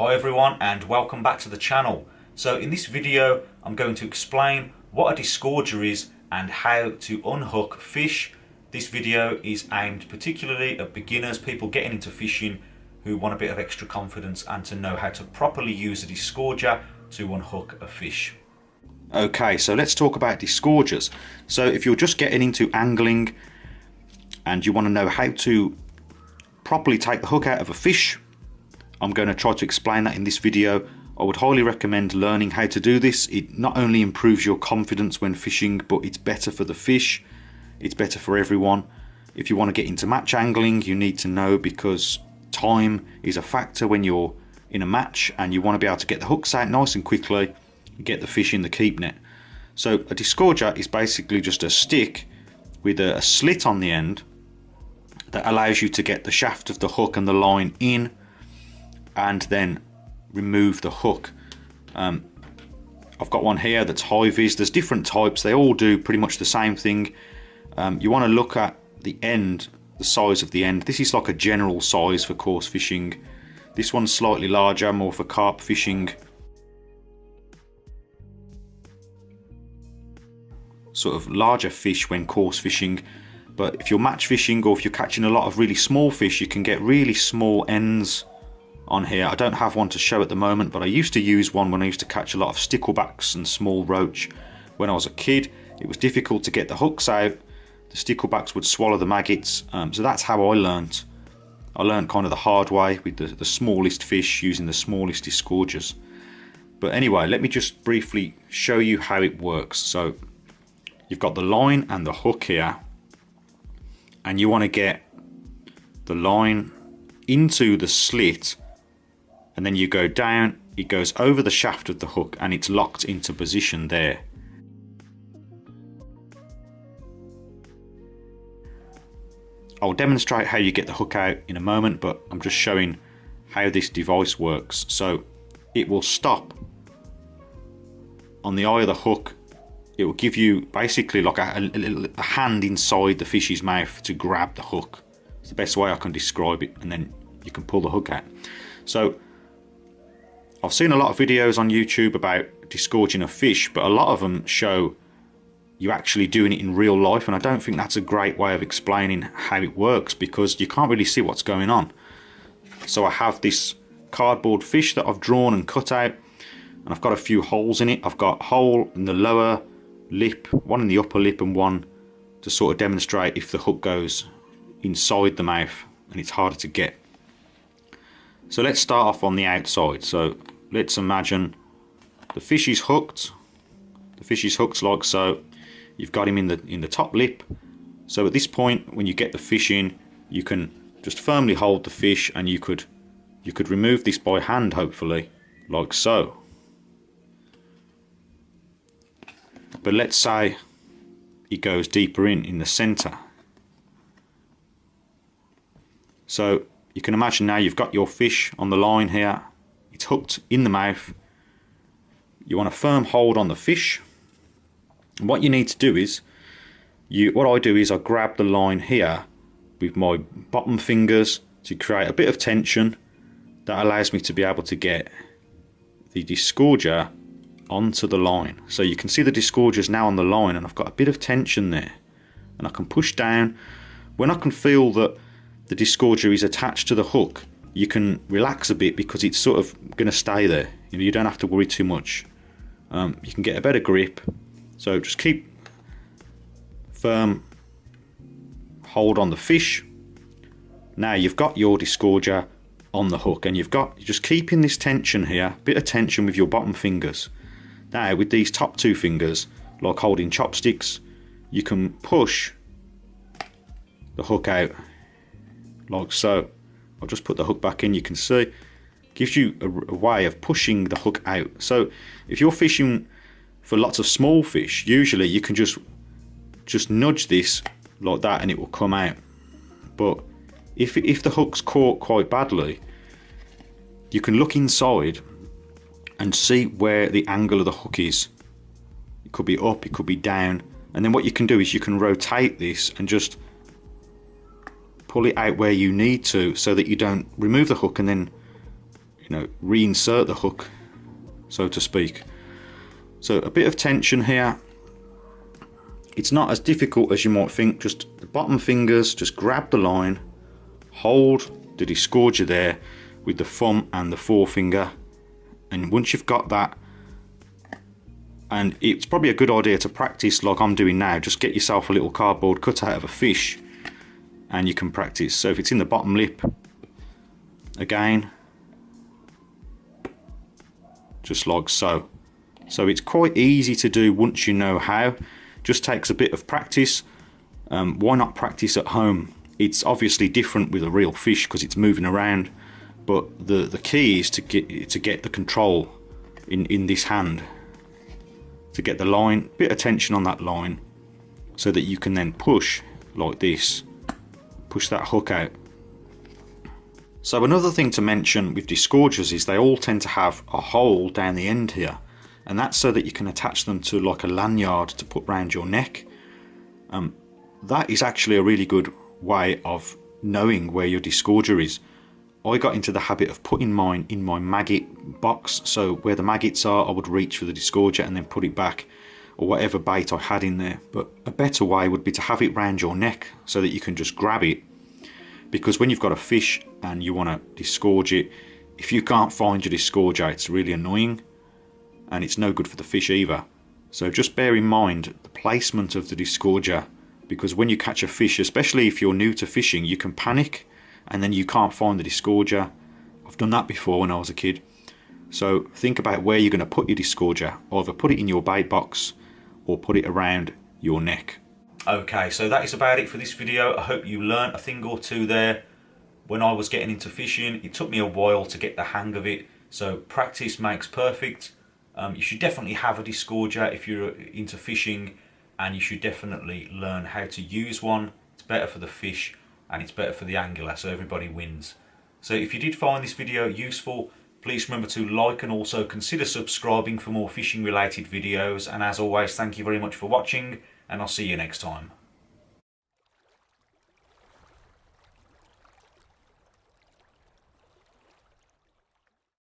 Hi everyone and welcome back to the channel. So in this video I'm going to explain what a disgorger is and how to unhook fish. This video is aimed particularly at beginners, people getting into fishing who want a bit of extra confidence and to know how to properly use a disgorger to unhook a fish. Okay, so let's talk about disgorgers. So if you're just getting into angling and you want to know how to properly take the hook out of a fish, I'm going to try to explain that in this video. I would highly recommend learning how to do this. It not only improves your confidence when fishing, but it's better for the fish, it's better for everyone. If you want to get into match angling, you need to know, because time is a factor when you're in a match and you want to be able to get the hooks out nice and quickly and get the fish in the keep net. So a disgorger is basically just a stick with a slit on the end that allows you to get the shaft of the hook and the line in and then remove the hook. I've got one here that's high vis. There's different types, they all do pretty much the same thing. You want to look at the end, the size of the end. This is like a general size for coarse fishing. This one's slightly larger, more for carp fishing. Sort of larger fish when coarse fishing, but if you're match fishing or if you're catching a lot of really small fish, you can get really small ends on here. I don't have one to show at the moment, but I used to use one when I used to catch a lot of sticklebacks and small roach when I was a kid. It was difficult to get the hooks out. The sticklebacks would swallow the maggots, so that's how I learnt. I learned kind of the hard way with the smallest fish using the smallest disgorgers. But anyway, let me just briefly show you how it works. So you've got the line and the hook here, and you want to get the line into the slit, and then you go down, it goes over the shaft of the hook and it's locked into position there. I'll demonstrate how you get the hook out in a moment, but I'm just showing how this device works. So it will stop on the eye of the hook. It will give you basically like a hand inside the fish's mouth to grab the hook. It's the best way I can describe it, and then you can pull the hook out. So I've seen a lot of videos on YouTube about disgorging a fish, but a lot of them show you actually doing it in real life, and I don't think that's a great way of explaining how it works, because you can't really see what's going on. So I have this cardboard fish that I've drawn and cut out, and I've got a few holes in it. I've got a hole in the lower lip, one in the upper lip, and one to sort of demonstrate if the hook goes inside the mouth and it's harder to get. So let's start off on the outside. So let's imagine the fish is hooked. The fish is hooked like so. You've got him in the top lip. So at this point, when you get the fish in, you can just firmly hold the fish, and you could remove this by hand, hopefully, like so. But let's say it goes deeper in the center. So you can imagine now you've got your fish on the line here. It's hooked in the mouth. You want a firm hold on the fish. And what you need to do is, what I do is I grab the line here with my bottom fingers to create a bit of tension that allows me to be able to get the disgorger onto the line. So you can see the disgorger's now on the line, and I've got a bit of tension there, and I can push down. When I can feel that the disgorger is attached to the hook, you can relax a bit, because it's sort of going to stay there. You don't have to worry too much. You can get a better grip. So just keep firm hold on the fish. Now you've got your disgorger on the hook, and you're just keeping this tension here, bit of tension with your bottom fingers. Now with these top two fingers, like holding chopsticks, you can push the hook out like so. I'll just put the hook back in. You can see it gives you a way of pushing the hook out. So if you're fishing for lots of small fish, usually you can just nudge this like that and it will come out. But if the hook's caught quite badly, you can look inside and see where the angle of the hook is. It could be up, it could be down, and then what you can do is you can rotate this and just pull it out where you need to, so that you don't remove the hook and then reinsert the hook, so to speak. So a bit of tension here. It's not as difficult as you might think. Just the bottom fingers, just grab the line, hold the disgorger there with the thumb and the forefinger, and once you've got that, and it's probably a good idea to practice like I'm doing now, just get yourself a little cardboard cutout of a fish and you can practice. So if it's in the bottom lip, again, just like so. So it's quite easy to do once you know how. Just takes a bit of practice. Why not practice at home? It's obviously different with a real fish because it's moving around, but the key is to get the control in this hand, to get the line, bit of tension on that line, so that you can then push like this, push that hook out. So another thing to mention with disgorgers is they all tend to have a hole down the end here, and that's so that you can attach them to like a lanyard to put round your neck. That is actually a really good way of knowing where your disgorger is. I got into the habit of putting mine in my maggot box, so where the maggots are I would reach for the disgorger and then put it back, or whatever bait I had in there. But a better way would be to have it round your neck so that you can just grab it, because when you've got a fish and you want to disgorge it, if you can't find your disgorger, it's really annoying and it's no good for the fish either. So just bear in mind the placement of the disgorger, because when you catch a fish, especially if you're new to fishing, you can panic and then you can't find the disgorger. I've done that before when I was a kid. So think about where you're going to put your disgorger. Either put it in your bait box or put it around your neck. Okay, so that is about it for this video. I hope you learnt a thing or two there. When I was getting into fishing, it took me a while to get the hang of it. So practice makes perfect. You should definitely have a disgorger if you're into fishing, and you should definitely learn how to use one. It's better for the fish and it's better for the angler, so everybody wins. So if you did find this video useful, please remember to like and also consider subscribing for more fishing related videos. And as always, thank you very much for watching, and I'll see you next time.